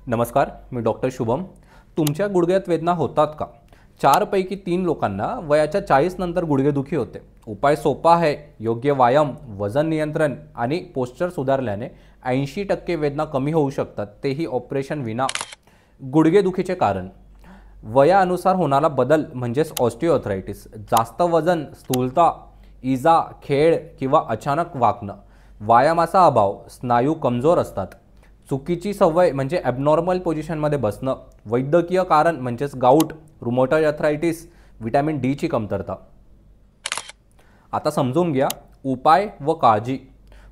नमस्कार, मी डॉक्टर शुभम. तुमच्या गुडघ्यात वेदना होतात का? 4 पैकी 3 लोकांना वयाच्या 40 नंतर गुडघेदुखी होते. उपाय सोपा आहे. योग्य व्यायाम, वजन नियंत्रण आणि पोस्चर सुधारल्याने 80% वेदना कमी होऊ शकतात, तेही ऑपरेशन विना. गुडघेदुखीचे कारण: वयानुसार होणारा बदल म्हणजेच ऑस्टिओआर्थरायटिस, जास्त वजन, स्थूलता, इजा, खेळ किंवा अचानक वाकणं, व्यायामाचा अभाव, स्नायू कमजोर असतात, चुकीची सवय म्हणजे ॲबनॉर्मल पोझिशनमध्ये बसणं, वैद्यकीय कारण म्हणजेच गाऊट, रुमॅटॉइड आर्थरायटिस, व्हिटॅमिन डीची कमतरता. आता समजून घ्या उपाय व काळजी.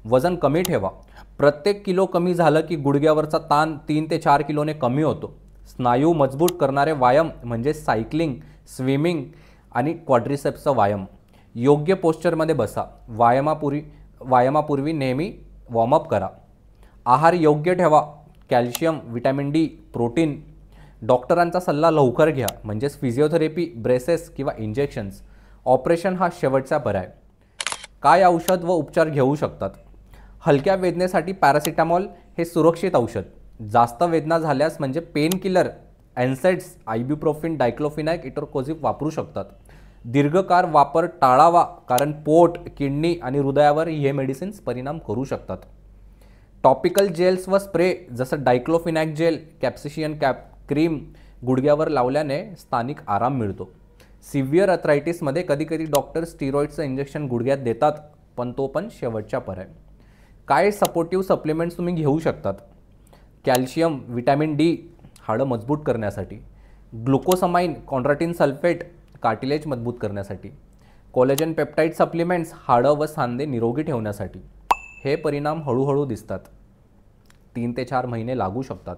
वजन कमी ठेवा. प्रत्येक किलो कमी झालं की गुडघ्यावरचा ताण 3 ते 4 किलोने कमी होतो. स्नायू मजबूत करणारे व्यायाम म्हणजे सायकलिंग, स्विमिंग आणि क्वाड्रिसेप्सचा व्यायाम. योग्य पोस्चरमध्ये बसा. व्यायामापूर्वी नेहमी वॉर्मअप करा. आहार योग्य ठेवा. Calcium, vitamin D, protein. डॉक्टरांचा सल्ला लवकर घ्या म्हणजेच फिजिओथेरपी, ब्रेसेस किंवा इंजेक्शन्स. ऑपरेशन हा शेवटचा पर्याय. काय औषध व उपचार घेऊ शकतात? हलक्या वेदनेसाठी पॅरासिटामॉल हे सुरक्षित औषध. जास्त वेदना झाल्यास म्हणजे पेन किलर, एन्सेड्स, आयब्युप्रोफिन, डायक्लोफिनॅक, इटरकोझिब वापरू शकतात. दीर्घकाळ वापर टाळावा कारण पोट, किडनी आणि हृदयावर हे मेडिसिन्स परिणाम करू शकतात. टॉपिकल जेल्स व स्प्रे जसं डायक्लोफिनॅक जेल, कॅप्सिशियन क्रीम गुडघ्यावर लावल्याने स्थानिक आराम मिळतो. सिव्हिअर अर्थरायटिसमध्ये कधीकधी डॉक्टर स्टिरॉइडचं इंजेक्शन गुडघ्यात देतात, पण तो शेवटचा पर्याय. काय सपोर्टिव्ह सप्लिमेंट्स तुम्ही घेऊ शकतात? कॅल्शियम, व्हिटॅमिन डी हाडं मजबूत करण्यासाठी. ग्लुकोसमाइन, कॉन्ड्राटिन सल्फेट कार्टिलेज मजबूत करण्यासाठी. कोलेजन पेप्टाइड सप्लिमेंट्स हाडं व सांधे निरोगी ठेवण्यासाठी. हे परिणाम हळूहळू दिसतात. 3 ते 4 महिने लागू शकतात.